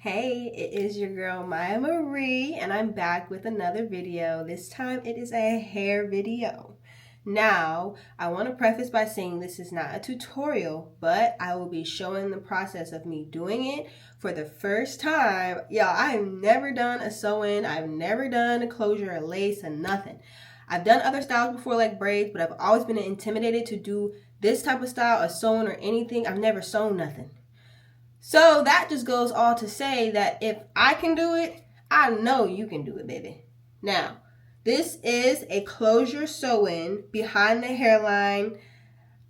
Hey, it is your girl Maya Marie, and I'm back with another video. This time it is a hair video. Now, I want to preface by saying this is not a tutorial, but I will be showing the process of me doing it for the first time. Y'all, I've never done a sew-in, I've never done a closure, a lace, and nothing. I've done other styles before like braids, but I've always been intimidated to do this type of style, a sew-in or anything. I've never sewn nothing. So that just goes all to say that if I can do it, I know you can do it, baby. Now, this is a closure sew-in behind the hairline.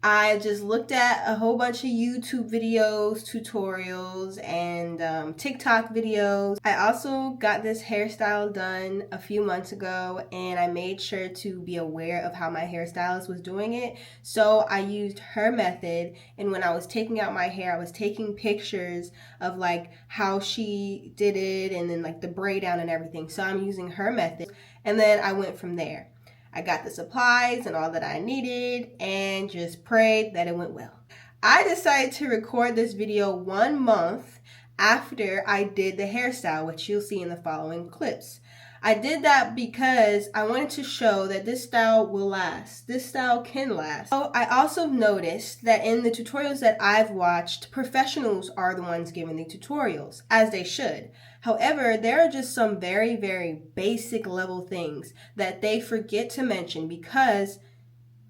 I just looked at a whole bunch of YouTube videos, tutorials, and TikTok videos. I also got this hairstyle done a few months ago, and I made sure to be aware of how my hairstylist was doing it. So I used her method, and when I was taking out my hair, I was taking pictures of like how she did it and then like the braid down and everything. So I'm using her method, and then I went from there. I got the supplies and all that I needed and just prayed that it went well. I decided to record this video 1 month after I did the hairstyle, which you'll see in the following clips. I did that because I wanted to show that this style will last. This style can last. So I also noticed that in the tutorials that I've watched, professionals are the ones giving the tutorials, as they should. However, there are just some very, very basic level things that they forget to mention, because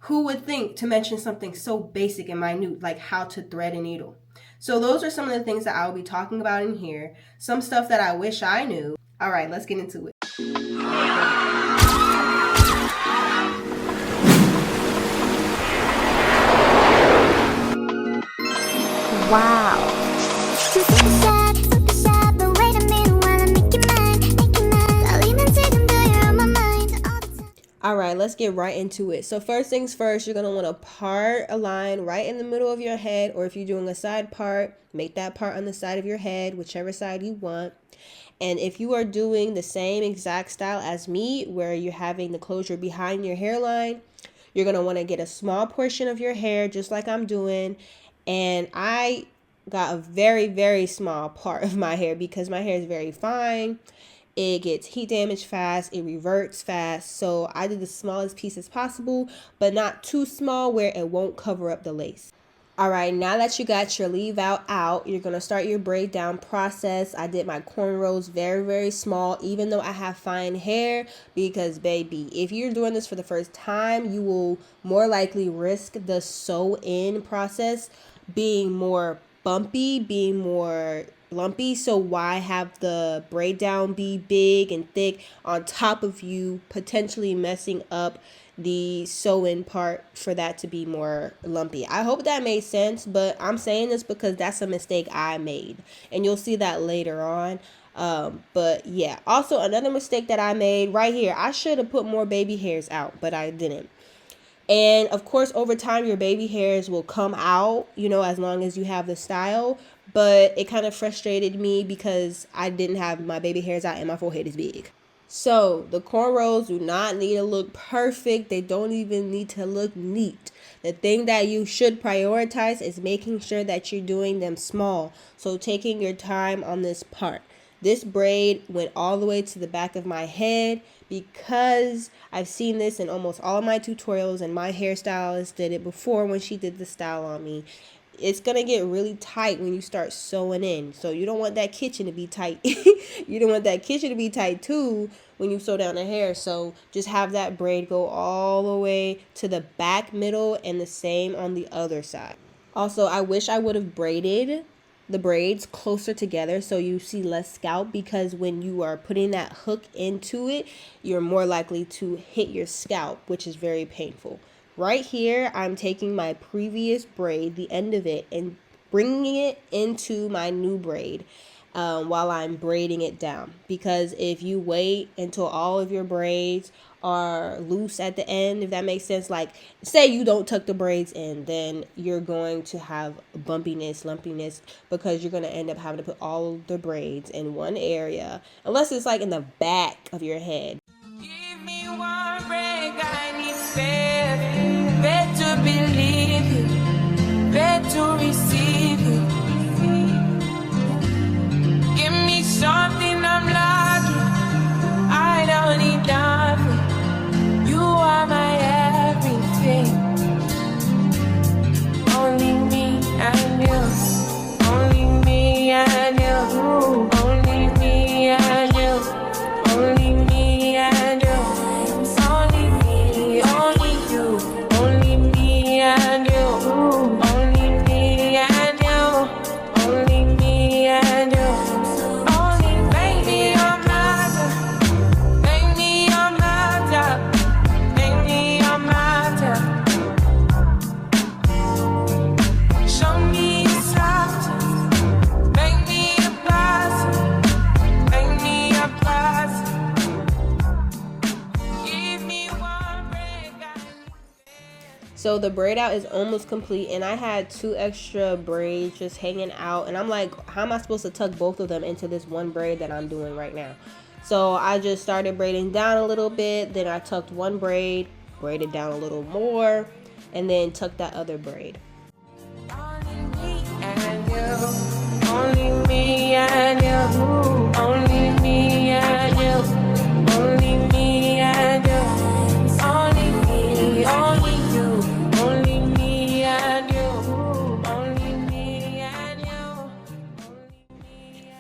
who would think to mention something so basic and minute like how to thread a needle? So those are some of the things that I'll be talking about in here. Some stuff that I wish I knew. All right, let's get into it. Wow. Alright, let's get right into it. So first things first, you're going to want to part a line right in the middle of your head, or if you're doing a side part, make that part on the side of your head, whichever side you want. And if you are doing the same exact style as me, where you're having the closure behind your hairline, you're going to want to get a small portion of your hair, just like I'm doing. And I got a very, very small part of my hair because my hair is very fine. It gets heat damage fast, it reverts fast, so I did the smallest piece as possible, but not too small where it won't cover up the lace. Alright, now that you got your leave out, you're going to start your braid down process. I did my cornrows very, very small, even though I have fine hair, because baby, if you're doing this for the first time, you will more likely risk the sew-in process being more bumpy, being more lumpy. So why have the braid down be big and thick on top of you potentially messing up the sew-in part for that to be more lumpy? I hope that made sense, but I'm saying this because that's a mistake I made, and you'll see that later on. But yeah, also another mistake that I made right here, I should have put more baby hairs out, but I didn't. And of course, over time, your baby hairs will come out, you know, as long as you have the style. But it kind of frustrated me because I didn't have my baby hairs out and my forehead is big. So the cornrows do not need to look perfect. They don't even need to look neat. The thing that you should prioritize is making sure that you're doing them small. So taking your time on this part. This braid went all the way to the back of my head because I've seen this in almost all of my tutorials, and my hairstylist did it before when she did the style on me. It's going to get really tight when you start sewing in. So you don't want that kitchen to be tight. You don't want that kitchen to be tight too when you sew down the hair. So just have that braid go all the way to the back middle, and the same on the other side. Also, I wish I would have braided the braids closer together so you see less scalp, because when you are putting that hook into it, you're more likely to hit your scalp, which is very painful. Right here, I'm taking my previous braid, the end of it, and bringing it into my new braid while I'm braiding it down. Because if you wait until all of your braids are loose at the end, if that makes sense, like say you don't tuck the braids in, then you're going to have bumpiness, lumpiness, because you're going to end up having to put all of the braids in one area, unless it's like in the back of your head. Give me one break, I need faith, faith to believe it, faith to receive it. Give me So the braid out is almost complete, and I had 2 extra braids just hanging out, and I'm like, how am I supposed to tuck both of them into this one braid that I'm doing right now? So I just started braiding down a little bit, then I tucked one braid, braided down a little more, and then tucked that other braid. Only me and you, only me and you, only me and you, only me, only you, only me and you, only me and you.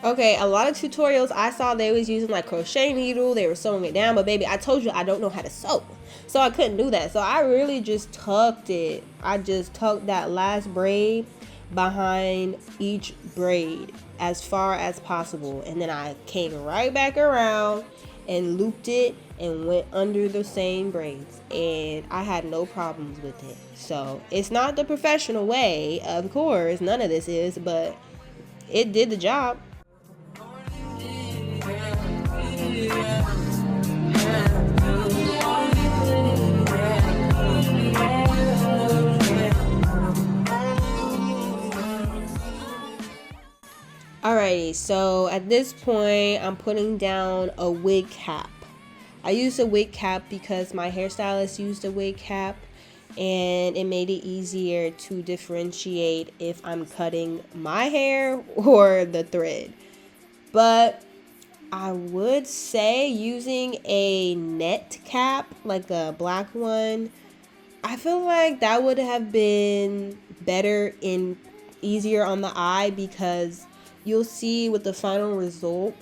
Okay, a lot of tutorials I saw, they was using like crochet needle, they were sewing it down, but baby, I told you I don't know how to sew, so I couldn't do that. So I really just tucked it. I just tucked that last braid behind each braid as far as possible, and then I came right back around and looped it and went under the same braids, and I had no problems with it. So it's not the professional way, of course, none of this is, but it did the job. Alrighty, so at this point, I'm putting down a wig cap. I used a wig cap because my hairstylist used a wig cap, and it made it easier to differentiate if I'm cutting my hair or the thread. But I would say using a net cap, like a black one, I feel like that would have been better and easier on the eye, because you'll see with the final result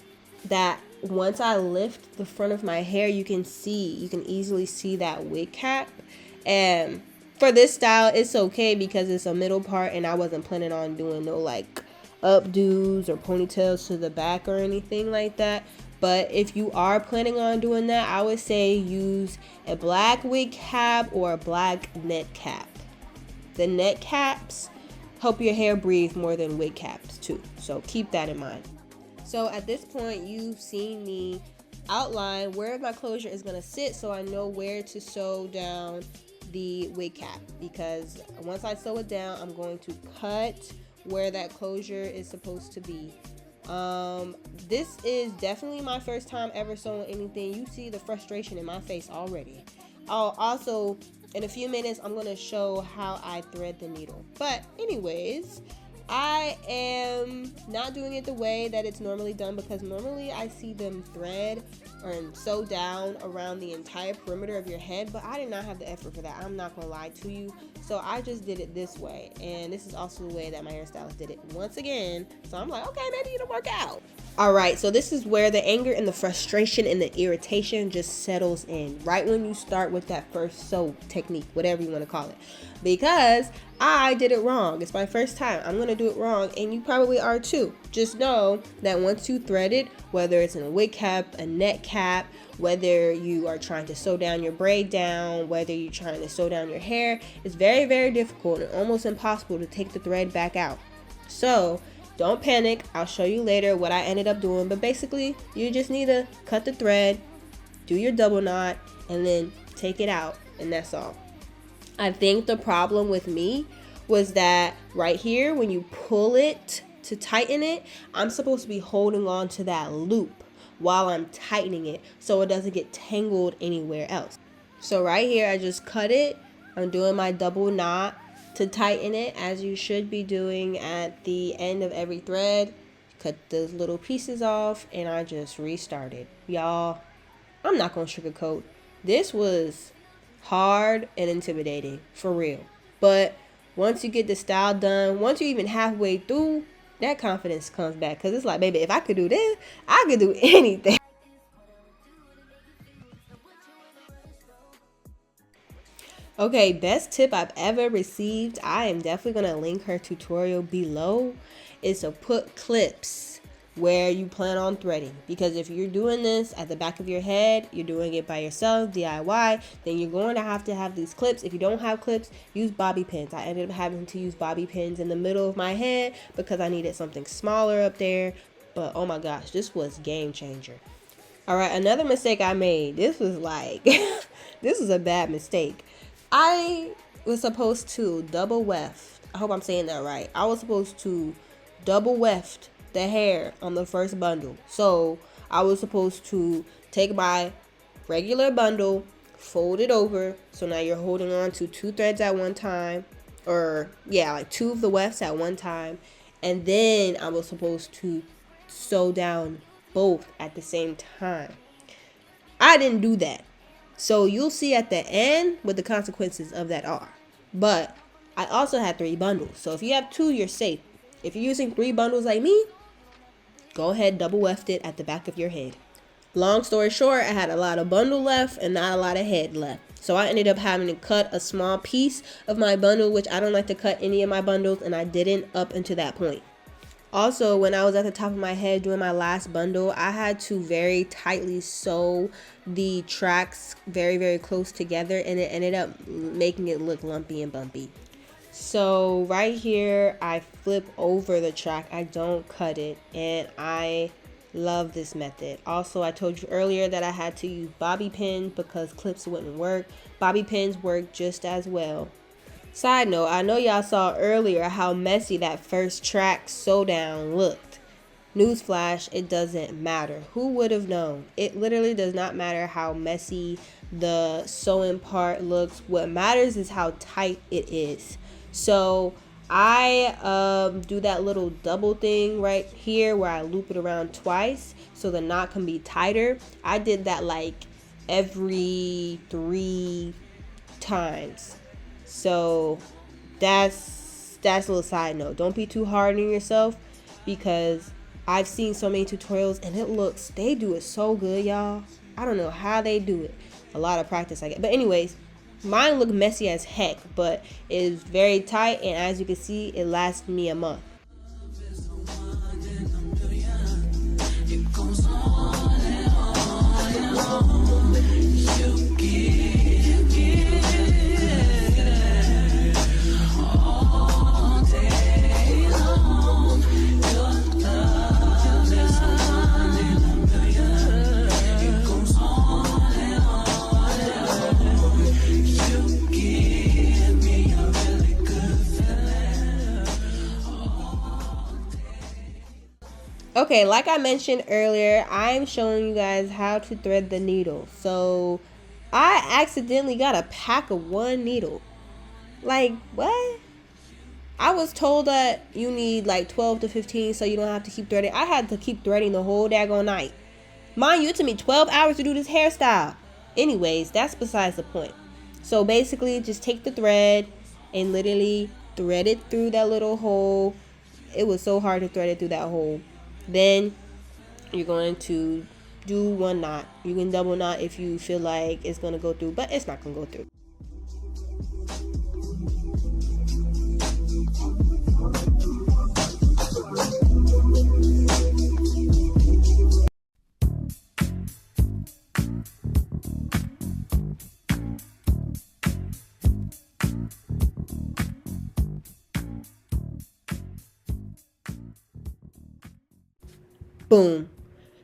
that once I lift the front of my hair, you can easily see that wig cap. And for this style, it's okay because it's a middle part, and I wasn't planning on doing no like updos or ponytails to the back or anything like that. But if you are planning on doing that, I would say use a black wig cap or a black net cap. The net caps help your hair breathe more than wig caps too, so keep that in mind. So at this point, you've seen me outline where my closure is going to sit, so I know where to sew down the wig cap, because once I sew it down, I'm going to cut where that closure is supposed to be. This is definitely my first time ever sewing anything. You see the frustration in my face already. I'll also, in a few minutes, I'm going to show how I thread the needle. But anyways, I am not doing it the way that it's normally done, because normally I see them thread or sew down around the entire perimeter of your head, but I did not have the effort for that. I'm not going to lie to you. So I just did it this way, and this is also the way that my hairstylist did it once again. So I'm like, okay, maybe it'll work out. All right, so this is where the anger and the frustration and the irritation just settles in, right when you start with that first sew technique, whatever you want to call it, because I did it wrong. It's my first time. I'm going to do it wrong, and you probably are too. Just know that once you thread it, whether it's in a wig cap, a net cap, whether you are trying to sew down your braid down, whether you're trying to sew down your hair, it's very, very difficult and almost impossible to take the thread back out. So don't panic. I'll show you later what I ended up doing, but basically you just need to cut the thread, do your double knot, and then take it out, and that's all. I think the problem with me was that right here, when you pull it to tighten it, I'm supposed to be holding on to that loop while I'm tightening it so it doesn't get tangled anywhere else. So right here, I just cut it. I'm doing my double knot to tighten it, as you should be doing at the end of every thread. Cut those little pieces off, and I just restarted. Y'all, I'm not gonna sugarcoat. This was hard and intimidating, for real. But once you get the style done, once you're even halfway through, that confidence comes back, because it's like, baby, if I could do this, I could do anything. Okay, best tip I've ever received, I am definitely going to link her tutorial below, is to put clips where you plan on threading. Because if you're doing this at the back of your head, you're doing it by yourself, DIY, then you're going to have these clips. If you don't have clips, use bobby pins. I ended up having to use bobby pins in the middle of my head because I needed something smaller up there. But oh my gosh, this was game changer. All right, another mistake I made. This was like, this was a bad mistake. I was supposed to double weft. I hope I'm saying that right. I was supposed to double weft the hair on the first bundle. So I was supposed to take my regular bundle, fold it over. So now you're holding on to 2 threads at one time. Or yeah, like 2 of the wefts at one time. And then I was supposed to sew down both at the same time. I didn't do that. So you'll see at the end what the consequences of that are. But I also had 3 bundles. So if you have 2, you're safe. If you're using 3 bundles like me, go ahead, double weft it at the back of your head. Long story short, I had a lot of bundle left and not a lot of head left. So I ended up having to cut a small piece of my bundle, which I don't like to cut any of my bundles, and I didn't up until that point. Also, when I was at the top of my head doing my last bundle, I had to very tightly sew the tracks very, very close together, and it ended up making it look lumpy and bumpy. So right here, I flip over the track. I don't cut it, and I love this method. Also, I told you earlier that I had to use bobby pins because clips wouldn't work. Bobby pins work just as well. Side note, I know y'all saw earlier how messy that first track sew down looked. Newsflash, it doesn't matter. Who would have known? It literally does not matter how messy the sewing part looks. What matters is how tight it is. So I do that little double thing right here where I loop it around twice so the knot can be tighter. I did that like every 3 times. So that's a little side note. Don't be too hard on yourself, because I've seen so many tutorials and they do it so good, y'all. I don't know how they do it. A lot of practice I get. But anyways, mine look messy as heck, but it is very tight, and as you can see, it lasted me a month. Okay, like I mentioned earlier, I'm showing you guys how to thread the needle. So I accidentally got a pack of 1 needle. Like, what? I was told that you need like 12 to 15 so you don't have to keep threading. I had to keep threading the whole daggone night. Mind you, it took me 12 hours to do this hairstyle. Anyways, that's besides the point. So basically, just take the thread and literally thread it through that little hole. It was so hard to thread it through that hole. Then you're going to do 1 knot. You can double knot if you feel like it's going to go through, but it's not going to go through. Boom.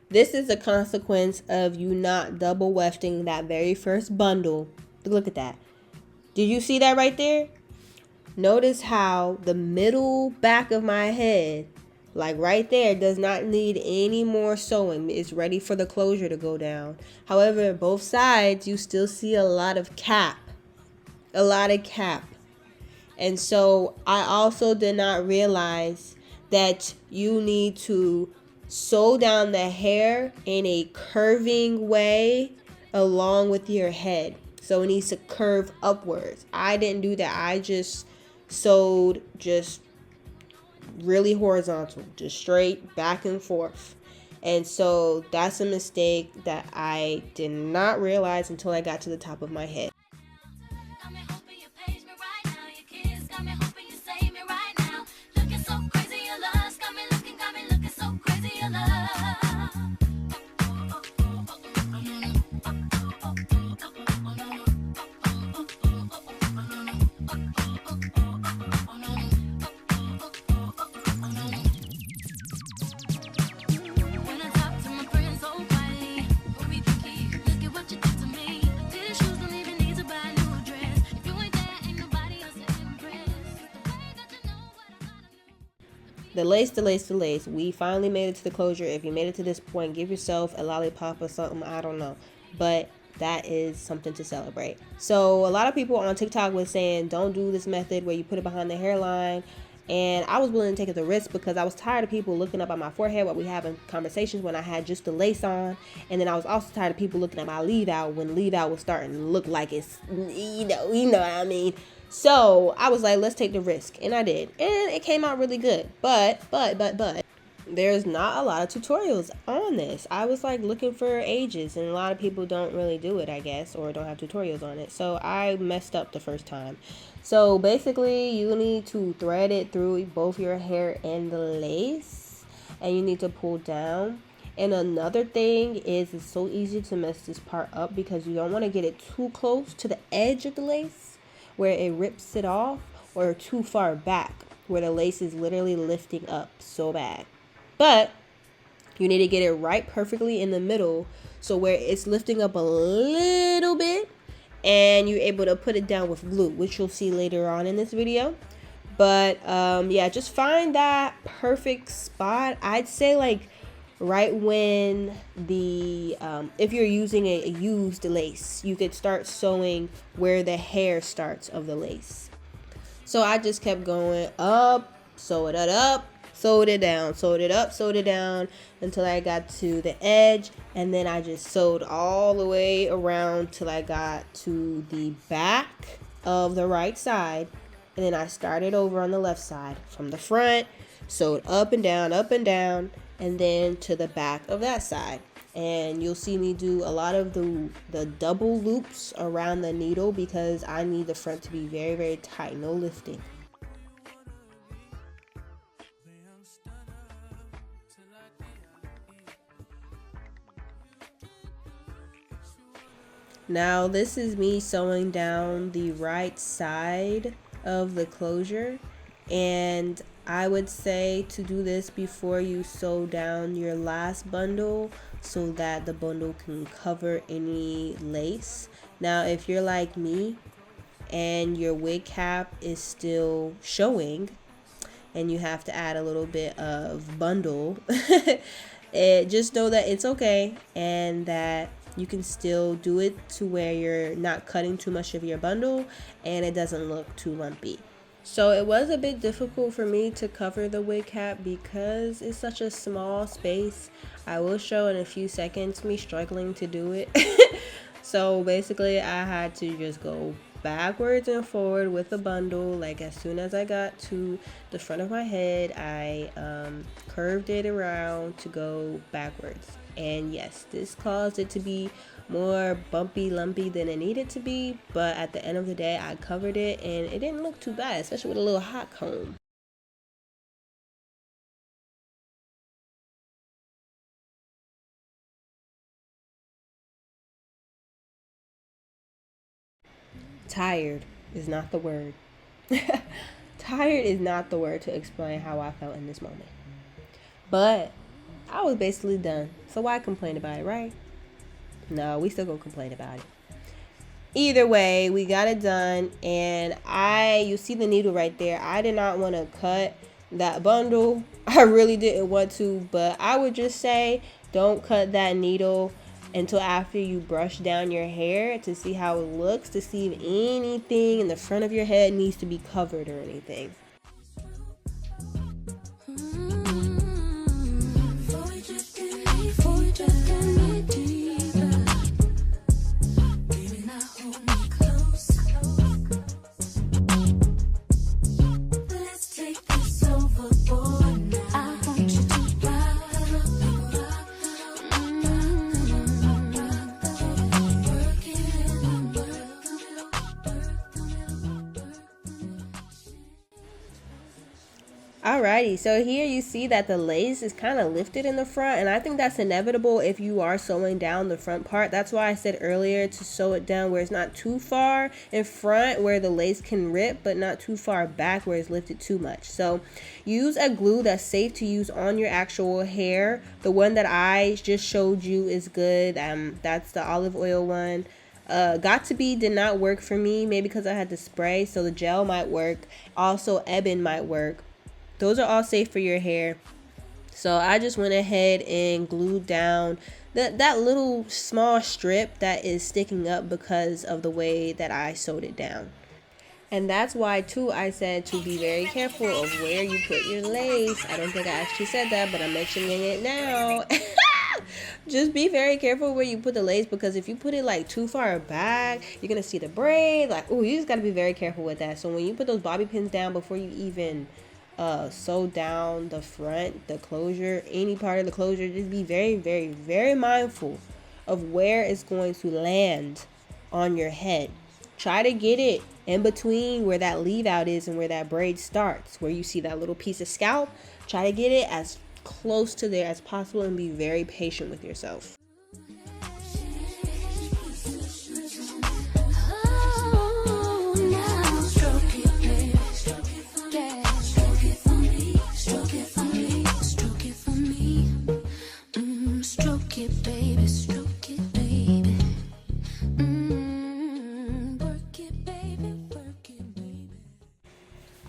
This is a consequence of you not double wefting that very first bundle. Look at that. Did you see that right there? Notice how the middle back of my head, like right there, does not need any more sewing. It's ready for the closure to go down. However, both sides, you still see a lot of cap. A lot of cap. And so I also did not realize that you need to sew down the hair in a curving way along with your head. So it needs to curve upwards. I didn't do that. I just sewed just really horizontal, just straight back and forth. And so that's a mistake that I did not realize until I got to the top of my head. the lace. We finally made it to the closure. If you made it to this point, give yourself a lollipop or something. I don't know. But that is something to celebrate. So a lot of people on TikTok was saying, don't do this method where you put it behind the hairline. And I was willing to take the risk because I was tired of people looking up at my forehead while we having conversations when I had just the lace on. And then I was also tired of people looking at my leave out when leave out was starting to look like it's, you know what I mean. So I was like, let's take the risk. And I did. And it came out really good. But, there's not a lot of tutorials on this. I was like looking for ages, and a lot of people don't really do it, I guess, or don't have tutorials on it. So I messed up the first time. So basically you need to thread it through both your hair and the lace, and you need to pull down. And another thing is, it's so easy to mess this part up because you don't want to get it too close to the edge of the lace where it rips it off, or too far back where the lace is literally lifting up so bad. But you need to get it right perfectly in the middle, so where it's lifting up a little bit and you're able to put it down with glue, which you'll see later on in this video. But yeah, just find that perfect spot. I'd say like right when the if you're using a used lace, you could start sewing where the hair starts of the lace. So I just kept going up, sew it up, sewed it down, sewed it up, sewed it down until I got to the edge, and then I just sewed all the way around till I got to the back of the right side, and then I started over on the left side from the front, sewed up and down, and then to the back of that side. And you'll see me do a lot of the double loops around the needle because I need the front to be very, very tight, no lifting. Now this is me sewing down the right side of the closure, and I would say to do this before you sew down your last bundle so that the bundle can cover any lace. Now if you're like me and your wig cap is still showing and you have to add a little bit of bundle, just know that it's okay and that you can still do it to where you're not cutting too much of your bundle and it doesn't look too lumpy. So it was a bit difficult for me to cover the wig cap because it's such a small space. I will show in a few seconds me struggling to do it. So basically I had to just go backwards and forward with the bundle. Like as soon as I got to the front of my head, I curved it around to go backwards. And yes, this caused it to be more bumpy, lumpy than it needed to be, but at the end of the day I covered it and it didn't look too bad, especially with a little hot comb. Tired is not the word. Tired is not the word to explain how I felt in this moment. But I was basically done, so why complain about it, right? No, we still gonna complain about it. Either way, we got it done, and you see the needle right there. I did not want to cut that bundle. I really didn't want to, but I would just say don't cut that needle until after you brush down your hair to see how it looks, to see if anything in the front of your head needs to be covered or anything. Alrighty, so here you see that the lace is kind of lifted in the front, and I think that's inevitable if you are sewing down the front part. That's why I said earlier to sew it down where it's not too far in front where the lace can rip, but not too far back where it's lifted too much. So use a glue that's safe to use on your actual hair. The one that I just showed you is good. That's the olive oil one. Got to Be did not work for me, maybe because I had the spray, so the gel might work. Also, Ebon might work. those are all safe for your hair. So I just went ahead and glued down that little small strip that is sticking up because of the way that I sewed it down. And that's why too I said to be very careful of where you put your lace. I don't think I actually said that, but I'm mentioning it now. Just be very careful where you put the lace, because if you put it like too far back, you're gonna see the braid. Like, oh, you just gotta be very careful with that. So when you put those bobby pins down, before you even sew down the front, the closure, any part of the closure, just be very, very, very mindful of where it's going to land on your head. Try to get it in between where that leave out is and where that braid starts, where you see that little piece of scalp. Try to get it as close to there as possible and be very patient with yourself.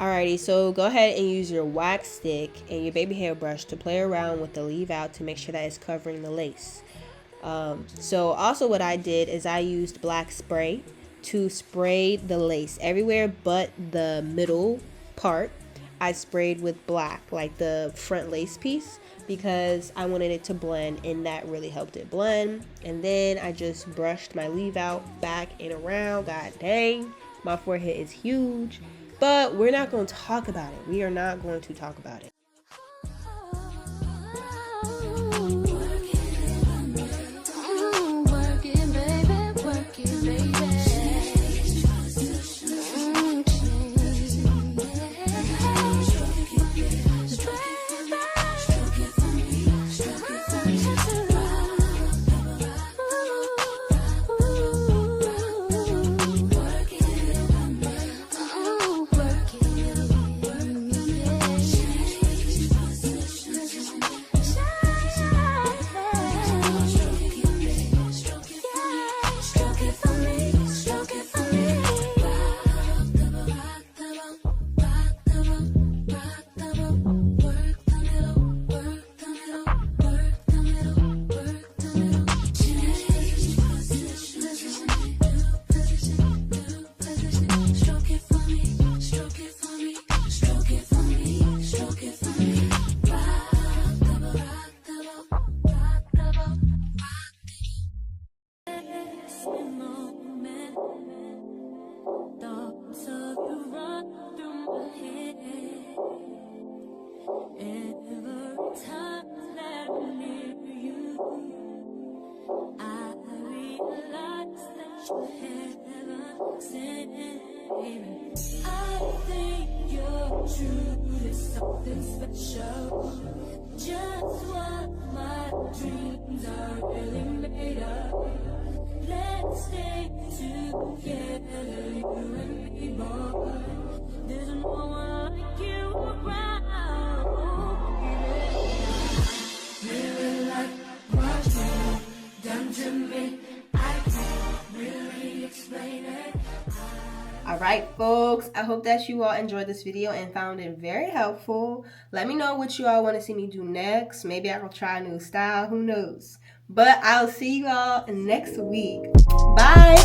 Alrighty, so go ahead and use your wax stick and your baby hair brush to play around with the leave out to make sure that it's covering the lace. So also what I did is I used black spray to spray the lace everywhere but the middle part. I sprayed with black, like the front lace piece, because I wanted it to blend, and that really helped it blend. And then I just brushed my leave out back and around. God dang, my forehead is huge. But we're not going to talk about it. We are not going to talk about it. I think you're truly something special. Just what my dreams are really made of. Let's stay together, you and me, boy. There's no one like you around. Really like what you've done to me. I can't really explain it. Alright folks, I hope that you all enjoyed this video and found it very helpful. Let me know what you all want to see me do next. Maybe I'll try a new style, who knows. But I'll see you all next week. Bye!